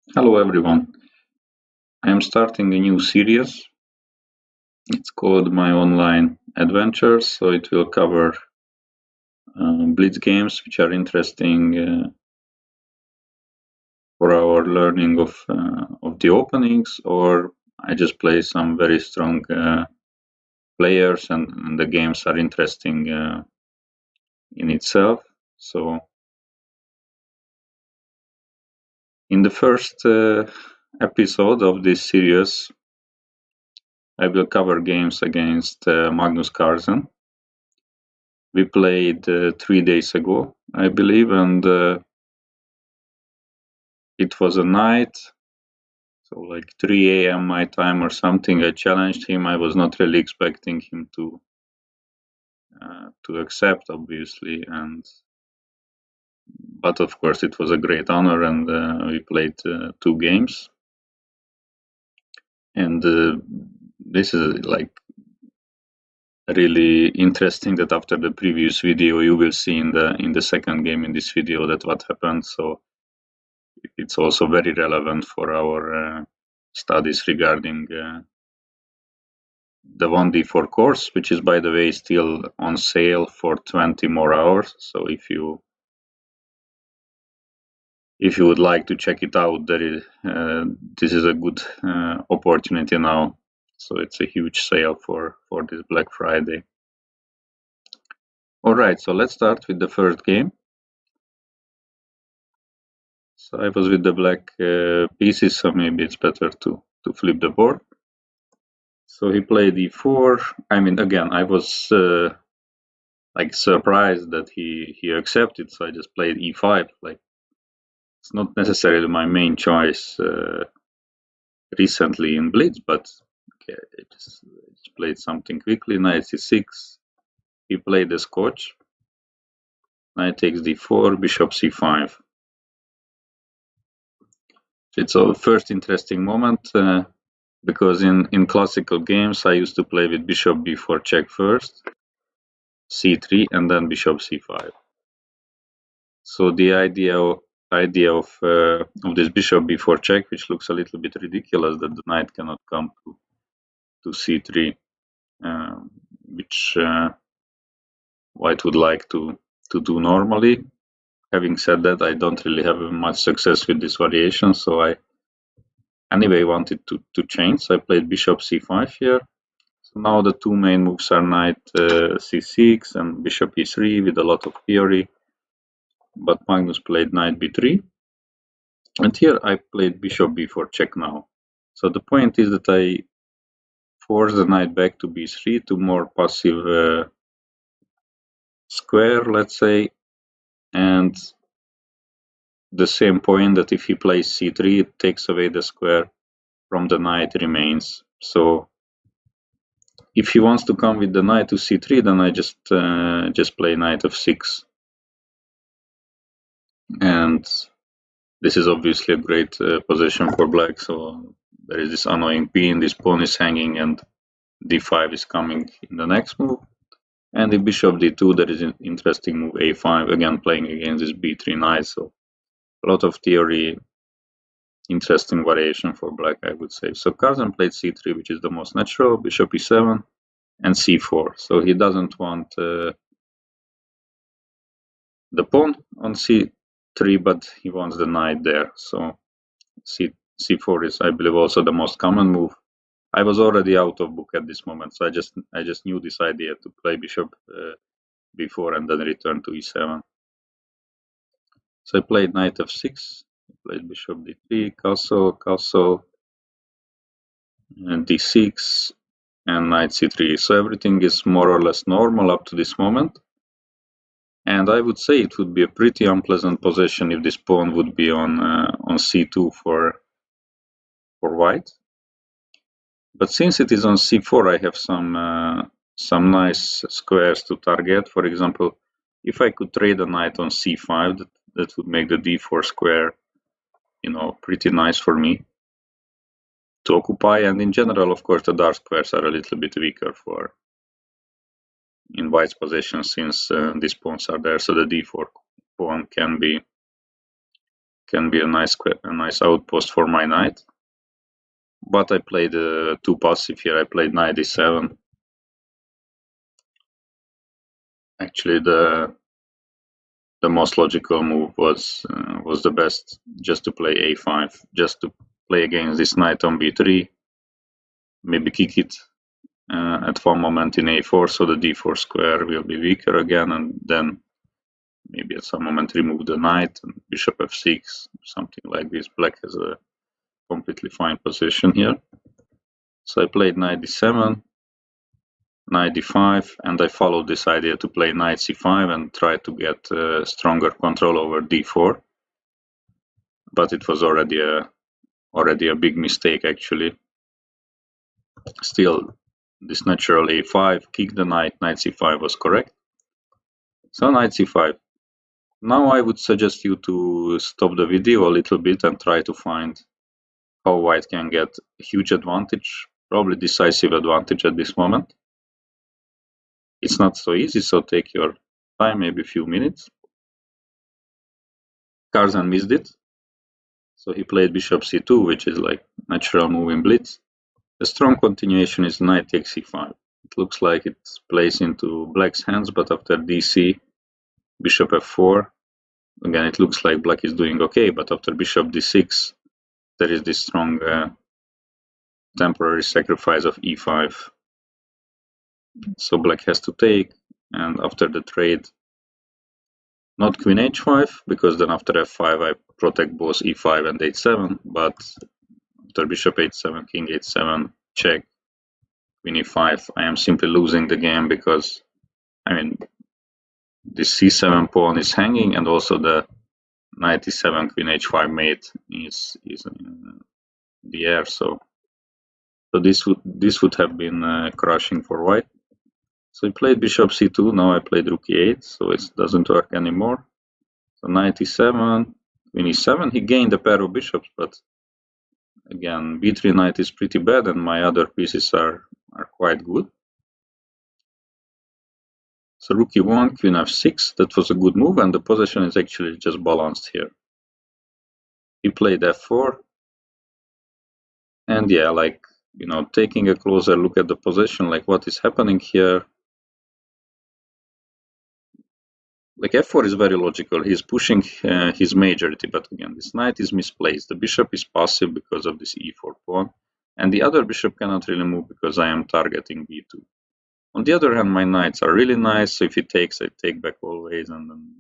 Hello everyone. I am starting a new series. It's called My Online Adventures. So it will cover blitz games, which are interesting for our learning of the openings, or I just play some very strong players, and the games are interesting in itself. So in the first episode of this series, I will cover games against Magnus Carlsen. We played 3 days ago, I believe, and it was a night, so like 3 a.m. my time or something. I challenged him. I was not really expecting him to accept, obviously, but of course it was a great honor, and we played 2 games. And this is like really interesting that after the previous video you will see in the second game in this video that what happened. So it's also very relevant for our studies regarding the 1d4 course, which is, by the way, still on sale for 20 more hours. So if you would like to check it out, this is a good opportunity now. So it's a huge sale for this Black Friday. All right, so let's start with the first game. So I was with the black pieces, so maybe it's better to flip the board. So he played e4. I mean, again, I was like surprised that he accepted, so I just played e5. Like, it's not necessarily my main choice recently in blitz, but okay, I just played something quickly. Knight c6. He played the scotch. Knight takes d4, bishop c5. It's a first interesting moment because in classical games I used to play with bishop b4 check first, c3, and then bishop c5. So the idea of this bishop b4 check, which looks a little bit ridiculous, that the knight cannot come to c3, which white would like to do normally. Having said that, I don't really have much success with this variation, so I anyway wanted to change. So I played bishop c5 here. So now the two main moves are knight c6 and bishop e3 with a lot of theory, but Magnus played knight b3. And here I played bishop b4 check now. So the point is that I force the knight back to b3 to more passive square, let's say, and the same point that if he plays c3, it takes away the square from the knight remains. So if he wants to come with the knight to c3, then I just play knight f6. And this is obviously a great position for black. So there is this annoying pin, this pawn is hanging, and d5 is coming in the next move. And in bishop d2, there is an interesting move a5, again playing against this b3 knight. So a lot of theory, interesting variation for black, I would say. So Carlsen played c3, which is the most natural, bishop e7, and c4. So he doesn't want the pawn on c3, but he wants the knight there. So c4 is, I believe, also the most common move. I was already out of book at this moment, so I just knew this idea to play bishop b4 and then return to e7. So I played knight f6, played bishop d3, castle, and d6, and knight c3. So everything is more or less normal up to this moment. And I would say it would be a pretty unpleasant position if this pawn would be on c2 for white. But since it is on c4, I have some nice squares to target. For example, if I could trade a knight on c5, that would make the d4 square, pretty nice for me to occupy. And in general, of course, the dark squares are a little bit weaker in white's position since these pawns are there. So the d4 pawn can be can be a nice outpost for my knight. But I played too passive here. I played knight d7. Actually, the most logical move was the best, just to play a5, just to play against this knight on b3, maybe kick it at one moment in a4, so the d4 square will be weaker again, and then maybe at some moment remove the knight and bishop f6, something like this. Black has a completely fine position here. So I played knight d7, knight d5, and I followed this idea to play knight c5 and try to get stronger control over d4. But it was already a big mistake, actually. Still, this natural a5, kick the knight, knight c5 was correct. So knight c5. Now I would suggest you to stop the video a little bit and try to find how white can get a huge advantage, probably decisive advantage at this moment. It's not so easy, so take your time, maybe a few minutes. Carlsen missed it, so he played bishop c2, which is like natural move in blitz. The strong continuation is knight takes c5. It looks like it plays into black's hands, but after dc, bishop f4, again it looks like black is doing okay, but after bishop d6, there is this strong temporary sacrifice of e5. So black has to take, and after the trade, not queen h5, because then after f5 I protect both e5 and h7, but after bishop h7, king h7, check, queen e5, I am simply losing the game, because, I mean, this c7 pawn is hanging, and also the knight e7, queen h5 mate is in the air, so this would have been crushing for white. So he played bishop c2, now I played rook e8, so it doesn't work anymore. So knight e7, queen e7, he gained a pair of bishops, but again, b3 knight is pretty bad, and my other pieces are quite good. So rook e1, queen f6, that was a good move, and the position is actually just balanced here. He played f4, and yeah, like, you know, taking a closer look at the position, like what is happening here. Like f4 is very logical. He's pushing his majority, but again, this knight is misplaced. The bishop is passive because of this e4 pawn, and the other bishop cannot really move because I am targeting b2. On the other hand, my knights are really nice, so if he takes, I take back always, and then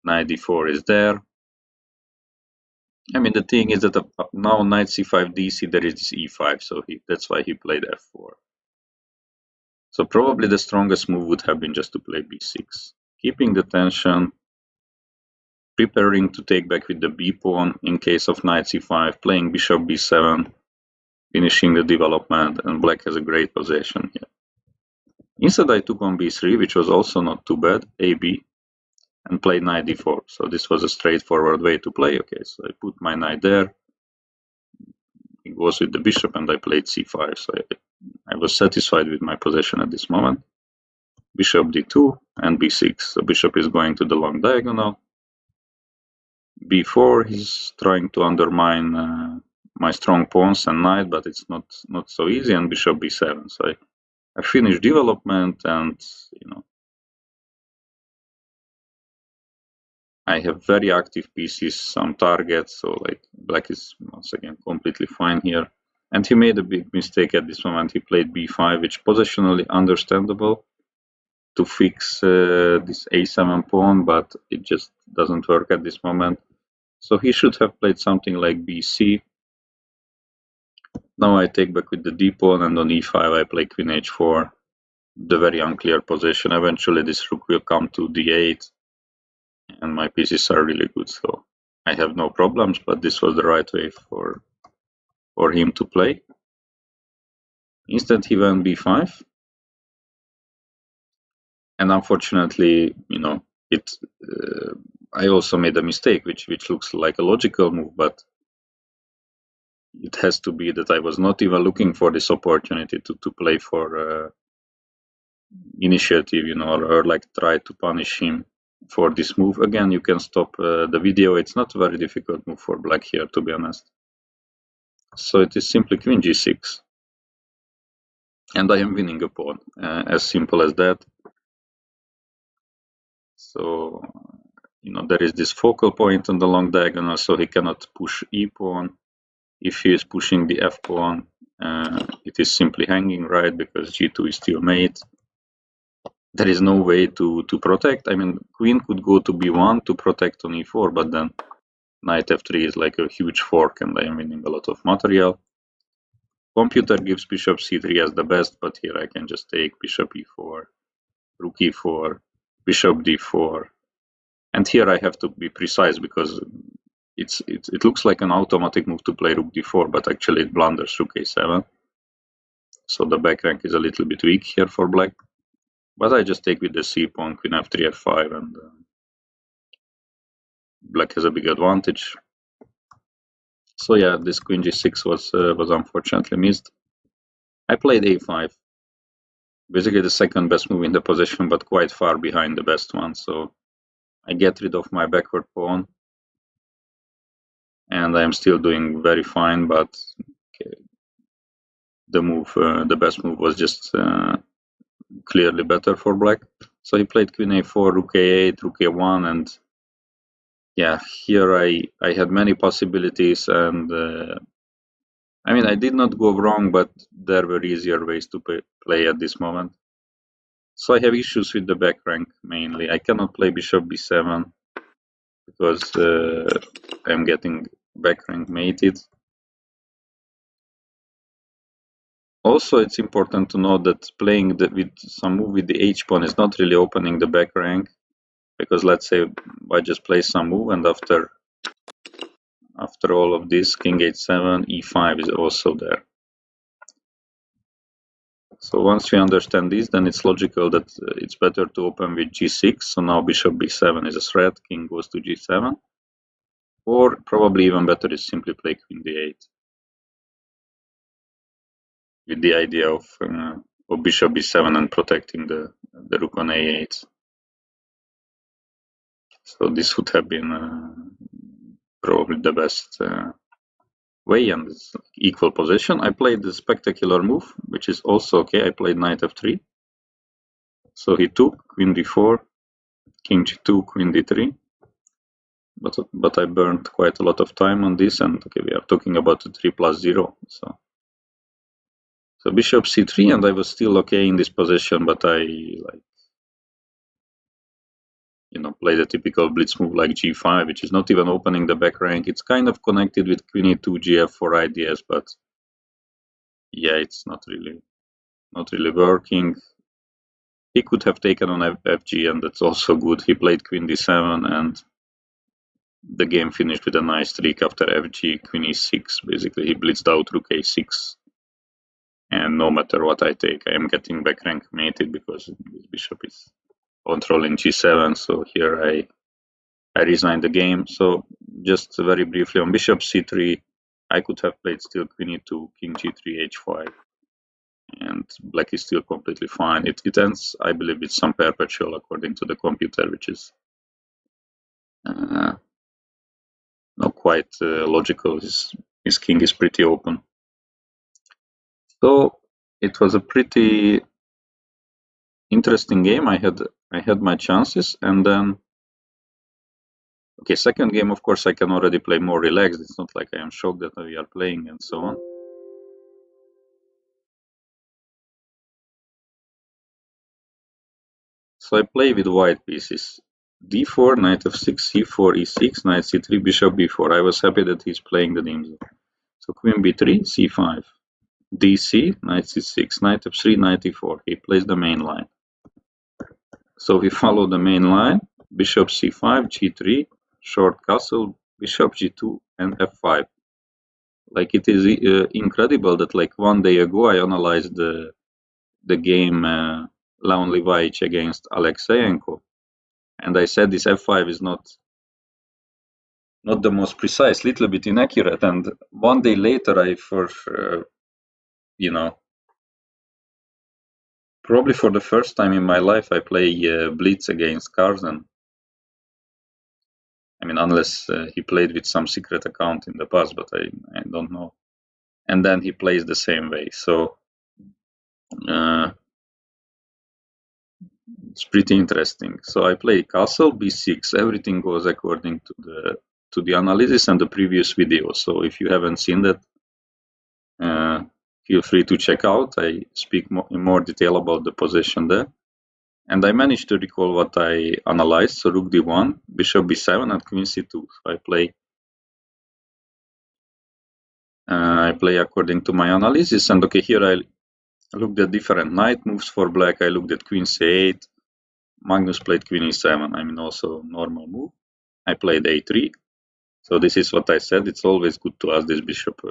knight d4 is there. I mean, the thing is that now knight c5 dc, there is this e5, so that's why he played f4. So probably the strongest move would have been just to play b6. Keeping the tension, preparing to take back with the b pawn in case of knight c5, playing bishop b7, finishing the development, and black has a great position here. Instead I took on b3, which was also not too bad, ab, and played knight d4. So this was a straightforward way to play. Okay, so I put my knight there, it goes with the bishop, and I played c5. So I was satisfied with my position at this moment. Bishop d2 and b6. So bishop is going to the long diagonal. b4, he's trying to undermine my strong pawns and knight, but it's not so easy. And bishop b7. So I finished development, and you know, I have very active pieces, some targets. So like black is once again completely fine here. And he made a big mistake at this moment. He played b5, which positionally understandable, to fix this a7 pawn, but it just doesn't work at this moment. So he should have played something like bc. Now I take back with the d pawn, and on e5 I play queen h4. The very unclear position. Eventually this rook will come to d8, and my pieces are really good, so I have no problems, but this was the right way for him to play. Instead he went b5. And unfortunately, you know, I also made a mistake, which looks like a logical move, but it has to be that I was not even looking for this opportunity to play for initiative, you know, or like try to punish him. for this move. Again, you can stop the video. It's not a very difficult move for black here, to be honest. So it is simply queen g6. And I am winning a pawn, as simple as that. So, there is this focal point on the long diagonal, so he cannot push e pawn. If he is pushing the f pawn, it is simply hanging, right, because g2 is still mate. There is no way to protect. I mean, queen could go to b1 to protect on e4, but then knight f3 is like a huge fork, and I am winning a lot of material. Computer gives bishop c3 as the best, but here I can just take bishop e4, rook e4, bishop d4, and here I have to be precise because it looks like an automatic move to play rook d4, but actually it blunders rook a7. So the back rank is a little bit weak here for black. But I just take with the c pawn, queen f3, f5, and black has a big advantage. So yeah, this queen g6 was unfortunately missed. I played a5. Basically the second best move in the position, but quite far behind the best one. So I get rid of my backward pawn. And I'm still doing very fine, but okay, the best move was just clearly better for black. So he played queen a4, rook a8, rook a1, and yeah, here I had many possibilities, and I mean, I did not go wrong, but there were easier ways to play at this moment. So I have issues with the back rank mainly. I cannot play bishop b7 because I'm getting back rank mated. Also, it's important to note that playing with some move with the h pawn is not really opening the back rank, because let's say I just play some move, and after all of this, king h7, e5 is also there. So once we understand this, then it's logical that it's better to open with g6. So now bishop b7 is a threat, king goes to g7. Or probably even better is simply play queen d8. With the idea of bishop b7 and protecting the rook on a8. So this would have been probably the best way, and it's equal position. I played the spectacular move, which is also okay. I played knight f3. So he took queen d4, king g2, queen d3. But I burned quite a lot of time on this, and okay, we are talking about a 3+0. So bishop c3, and I was still okay in this position, but I played a typical blitz move like g5, which is not even opening the back rank. It's kind of connected with queen e2, gf4 ideas, but yeah, it's not really working. He could have taken on fg, and that's also good. He played queen d7, and the game finished with a nice streak after fg, queen e6. Basically, he blitzed out rook a6. And no matter what I take, I am getting back rank mated because this bishop is controlling g7. So here I resigned the game. So just very briefly on bishop c3, I could have played still queen e2, king g3, h5. And black is still completely fine. It ends, I believe, with some perpetual according to the computer, which is not quite logical. His king is pretty open. So it was a pretty interesting game. I had my chances, and then okay, second game, of course, I can already play more relaxed. It's not like I am shocked that we are playing and so on. So I play with white pieces. d4, knight f6, c4, e6, knight c3, bishop b4. I was happy that he's playing the Dimsel. So queen b3, c5, dc, knight c6, knight f3, knight e4. He plays the main line. So we follow the main line, bishop c5, g3, short castle, bishop g2, and f5. Like, it is incredible that like 1 day ago I analyzed the game Leon Levaich against Alexeyenko, and I said this f5 is not the most precise, little bit inaccurate, and 1 day later I probably for the first time in my life I play blitz against Carlsen, I mean, unless he played with some secret account in the past, but I don't know. And then he plays the same way. So it's pretty interesting. So I play castle b6. Everything goes according to the analysis and the previous video. So if you haven't seen that, feel free to check out. I speak in more detail about the position there. And I managed to recall what I analyzed. So rook d1, bishop b7, and queen c2. So I play according to my analysis. And okay, here I looked at different knight moves for black. I looked at queen c8. Magnus played queen e7. I mean, also normal move. I played a3. So this is what I said. It's always good to ask this bishop,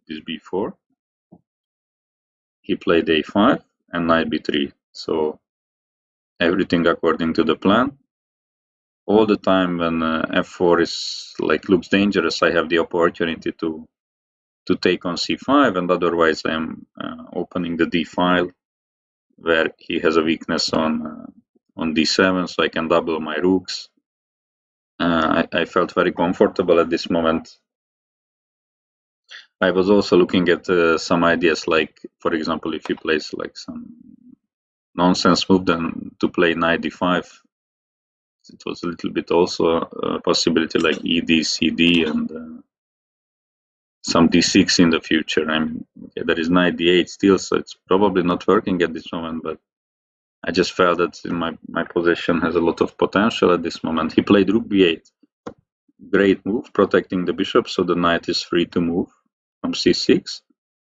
this b4. He played a5 and knight b3. So everything according to the plan. All the time when f4 is looks dangerous, I have the opportunity to take on c5, and otherwise I am opening the d file where he has a weakness on d7, so I can double my rooks. I felt very comfortable at this moment. I was also looking at some ideas, like for example, if he plays some nonsense move, then to play knight d5. It was a little bit also a possibility, like ed, cd, and some d6 in the future. I mean, okay, there is knight d8 still, so it's probably not working at this moment, but I just felt that my position has a lot of potential at this moment. He played rook b8. Great move, protecting the bishop, so the knight is free to move from c6.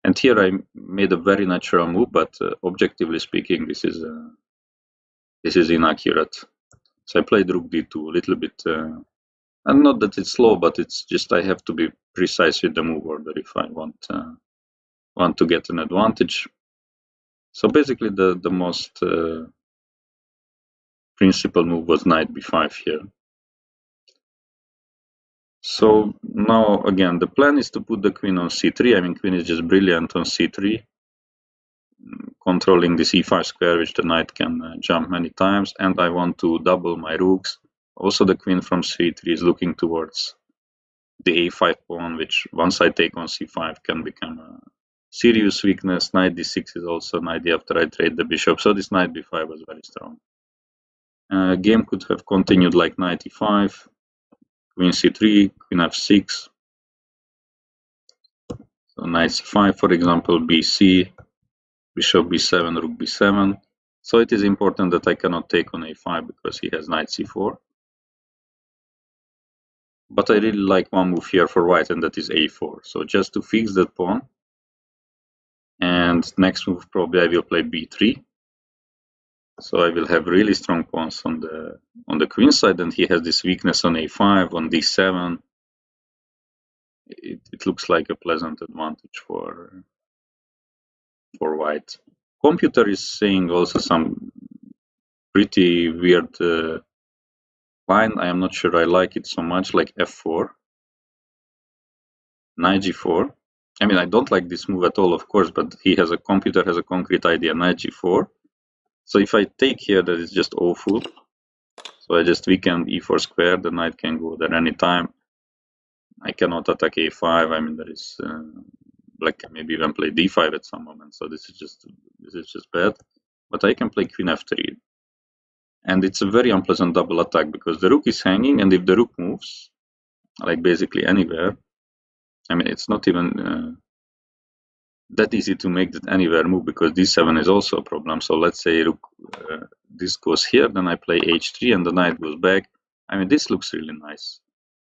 And here I made a very natural move, but objectively speaking, this is inaccurate. So I played rook d2, a little bit, and not that it's slow, but it's just I have to be precise with the move order if I want to get an advantage. So basically, the most principal move was knight b5 here. So now again, the plan is to put the queen on c3. I mean, queen is just brilliant on c3, controlling this e5 square, which the knight can jump many times, and I want to double my rooks. Also, the queen from c3 is looking towards the a5 pawn, which once I take on c5 can become a serious weakness. Knight d6 is also an idea after I trade the bishop, so this knight b5 was very strong. Game could have continued like knight e5, queen c3, queen f6, so knight c5, for example, bc, bishop b7, rook b7. So it is important that I cannot take on a5 because he has knight c4. But I really like one move here for white, and that is a4. So just to fix that pawn. And next move probably I will play b3. So I will have really strong pawns on the queen side, and he has this weakness on a5, on d7. It looks like a pleasant advantage for white. Computer is saying also some pretty weird line. I am not sure I like it so much, like f4, knight g4. I mean, I don't like this move at all, of course, but computer has a concrete idea, knight g4. So if I take here, that is just awful. So I just weaken e4 square, the knight can go there anytime. I cannot attack a5. I mean, there is black can maybe even play d5 at some moment. So this is just bad. But I can play queen f3, and it's a very unpleasant double attack because the rook is hanging, and if the rook moves, like basically anywhere, I mean, it's not even that easy to make that anywhere move because d7 is also a problem. So let's say rook, this goes here, then I play h3, and the knight goes back. I mean, this looks really nice.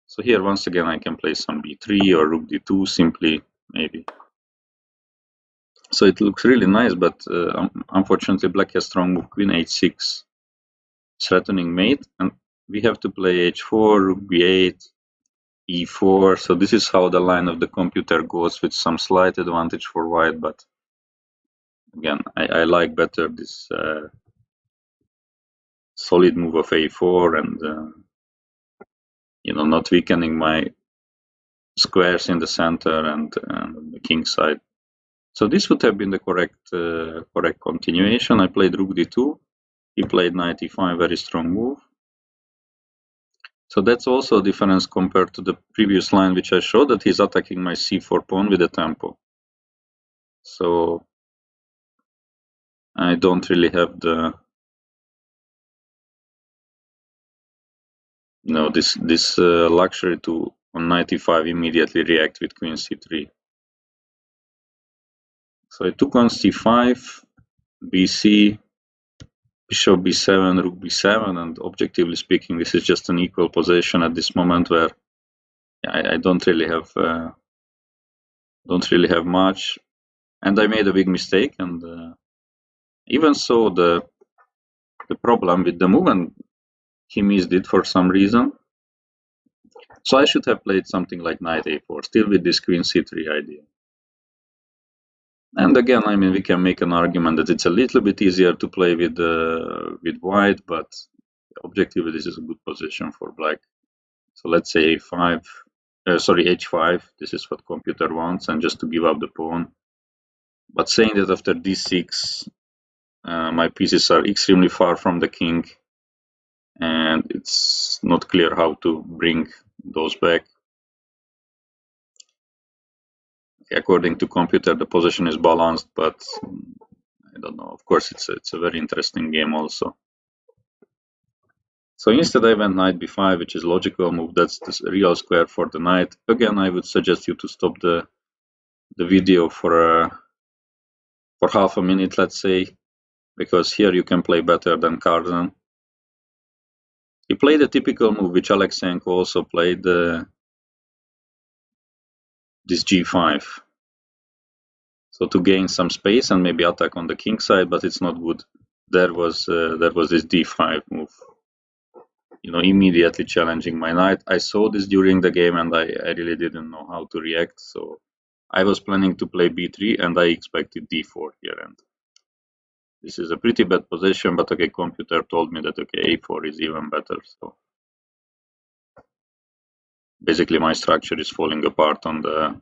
So here, once again, I can play some b3 or rook d2 simply, maybe. So it looks really nice, but unfortunately, black has strong move queen h6, threatening mate, and we have to play h4, rook b8, e4. So this is how the line of the computer goes, with some slight advantage for white. But again, I like better this solid move of a4 and not weakening my squares in the center and the king side. So this would have been the correct continuation. I played rook d2. He played knight e5, very strong move. So that's also a difference compared to the previous line which I showed, that he's attacking my c4 pawn with a tempo. So I don't really have the this luxury to on knight e5 immediately react with queen c3. So I took on c5, bc, bishop b7, rook b7, and objectively speaking, this is just an equal position at this moment where I don't really have much, and I made a big mistake. And even so, the problem with the move, and he missed it for some reason. So I should have played something like knight a4, still with this queen c3 idea. And again, I mean, we can make an argument that it's a little bit easier to play with white, but objectively, this is a good position for black. So let's say h5. This is what computer wants, and just to give up the pawn. But saying that after d6, my pieces are extremely far from the king, and it's not clear how to bring those back. According to computer, the position is balanced, but I don't know. Of course, it's a very interesting game also. So instead I went knight b5, which is logical move. That's the real square for the knight. Again, I would suggest you to stop the video for half a minute, let's say, because here you can play better than Carlsen. He played a typical move, which Alexenko also played, this g5. So to gain some space and maybe attack on the king side, but it's not good. There was this d5 move, immediately challenging my knight. I saw this during the game, and I really didn't know how to react. So I was planning to play b3, and I expected d4 here. And this is a pretty bad position, but okay, computer told me that okay, a4 is even better. So basically, my structure is falling apart on the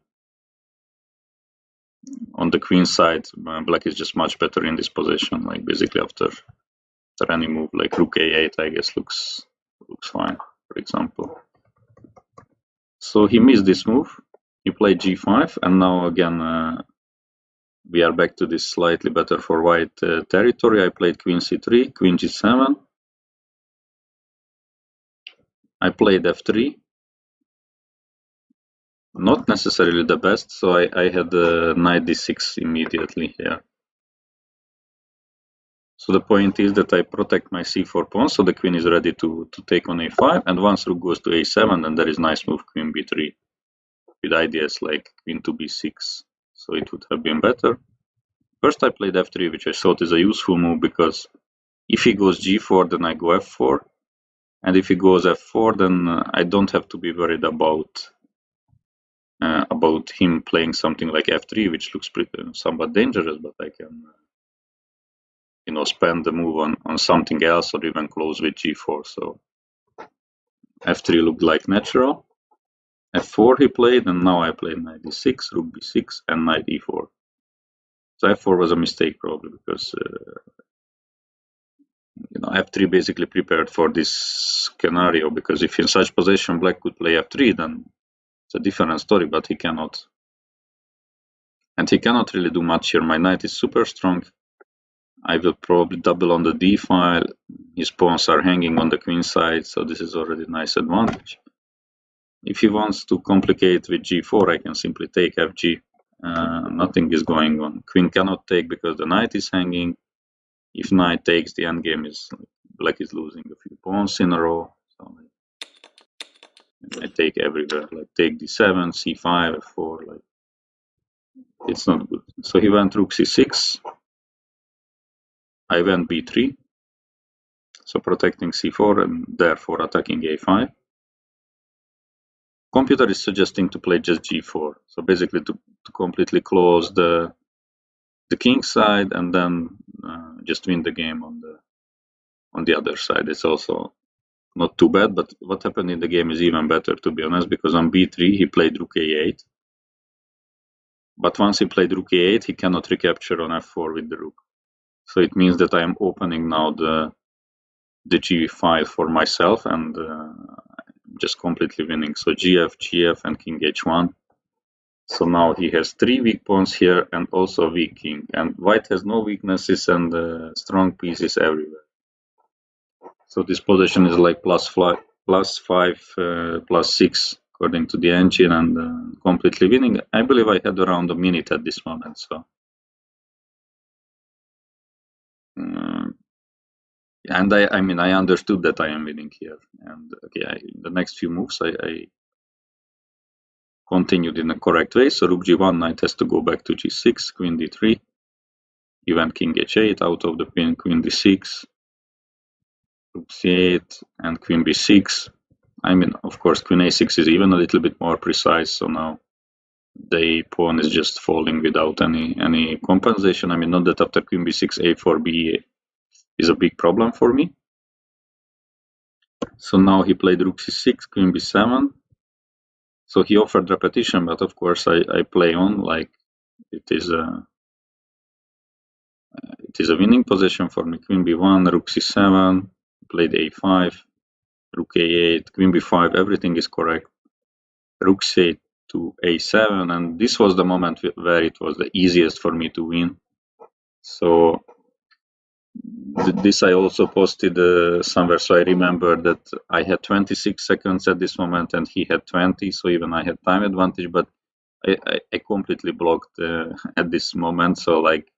queen side. Black is just much better in this position. Like basically after any move, like rook a8, I guess looks fine, for example. So he missed this move. He played g5, and now again we are back to this slightly better for white territory. I played queen c3, queen g7. I played f3. Not necessarily the best, so I had knight d6 immediately here. So the point is that I protect my c4 pawn, so the queen is ready to take on a5, and once rook goes to a7, then there is nice move queen b3, with ideas like queen to b6, so it would have been better. First I played f3, which I thought is a useful move, because if he goes g4, then I go f4, and if he goes f4, then I don't have to be worried about him playing something like f3, which looks somewhat dangerous, but I can spend the move on something else, or even close with g4. So f3 looked like natural. f4 he played, and now I played knight d6, rook b6, and knight e4. So f4 was a mistake probably, because f3 basically prepared for this scenario, because if in such position black could play f3, then it's a different story, but he cannot. And he cannot really do much here. My knight is super strong. I will probably double on the d file. His pawns are hanging on the queen side, so this is already a nice advantage. If he wants to complicate with g4, I can simply take fg. Nothing is going on. Queen cannot take because the knight is hanging. If knight takes, the endgame is black is losing a few pawns in a row. So I take everywhere, like take d7, c5, f4. Like it's not good. So he went rook c6. I went b3. So protecting c4 and therefore attacking a5. Computer is suggesting to play just g4. So basically to completely close the king side, and then just win the game on the other side. It's also not too bad, but what happened in the game is even better, to be honest, because on b3 he played rook a8. But once he played rook a8, he cannot recapture on f4 with the rook. So it means that I am opening now the g5 for myself, and just completely winning. So gf, gf, and king h1. So now he has 3 weak pawns here and also weak king. And white has no weaknesses and strong pieces everywhere. So this position is like +5, +6 according to the engine, and completely winning. I believe I had around a minute at this moment. So, and I mean, I understood that I am winning here. And okay, the next few moves I continued in the correct way. So rook g1, knight has to go back to g6, queen d3, even king h8 out of the pin, queen d6, rook c8, and queen b6. I mean, of course, queen a6 is even a little bit more precise. So now the pawn is just falling without any compensation. I mean, not that after queen b6, a4, b is a big problem for me. So now he played rook c6, queen b7. So he offered repetition, but of course I play on like it is a winning position for me. Queen b1, rook c7, played a5, rook a8, queen b5, everything is correct. Rook c8 to a7, and this was the moment where it was the easiest for me to win. So this I also posted somewhere, so I remember that I had 26 seconds at this moment and he had 20, so even I had time advantage, but I completely blocked at this moment. So like,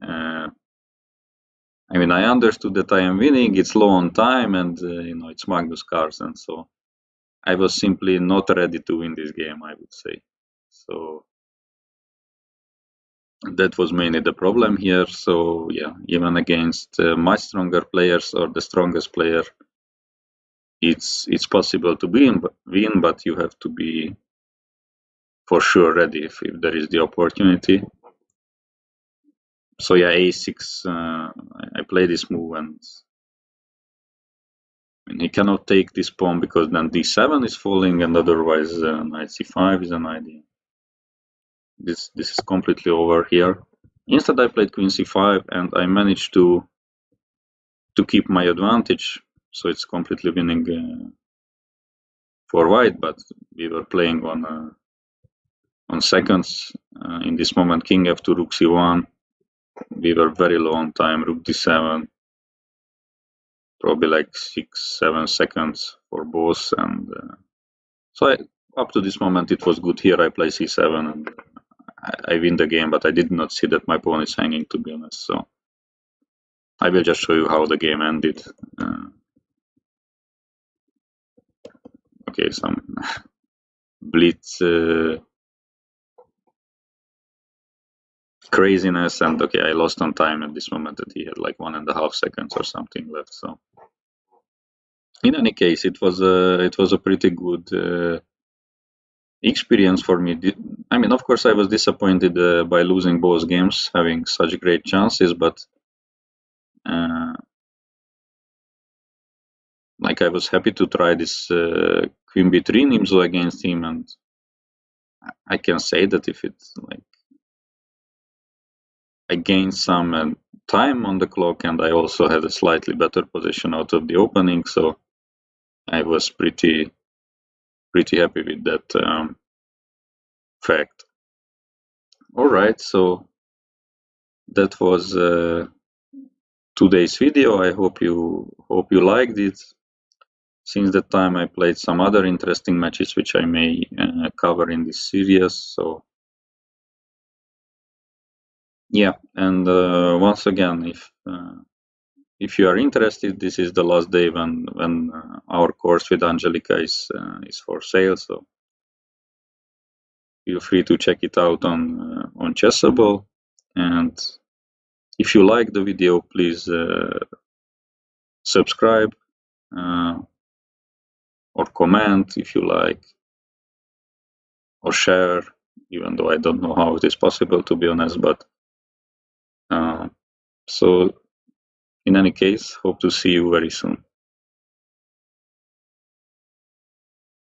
I mean, I understood that I am winning, it's low on time, and it's Magnus Carlsen, so I was simply not ready to win this game, I would say. So that was mainly the problem here. So yeah, even against much stronger players or the strongest player, it's possible to win, but you have to be for sure ready if there is the opportunity. So yeah, a6, I play this move, and he cannot take this pawn because then d7 is falling, and otherwise knight c5 is an idea. This is completely over here. Instead, I played queen c5, and I managed to keep my advantage. So it's completely winning for white, but we were playing on seconds. In this moment, king f2, rook c1. We were very low on time. Rook d7, probably like 6-7 seconds for both, and so up to this moment it was good. Here I play c7 and I win the game, but I did not see that my pawn is hanging, to be honest. So I will just show you how the game ended. Okay, some blitz craziness, and okay, I lost on time at this moment that he had like 1.5 seconds or something left. So in any case, it was a pretty good experience for me. I mean, of course, I was disappointed by losing both games, having such great chances, but like I was happy to try this queen b3 Nimzo against him, and I can say that if it's like I gained some time on the clock, and I also had a slightly better position out of the opening, so I was pretty happy with that fact. All right, so that was today's video. I hope you liked it. Since that time, I played some other interesting matches which I may cover in this series. So yeah, and once again, if you are interested, this is the last day when our course with Angelica is for sale. So feel free to check it out on Chessable. And if you like the video, please subscribe or comment if you like, or share, even though I don't know how it is possible, to be honest. But so in any case, hope to see you very soon.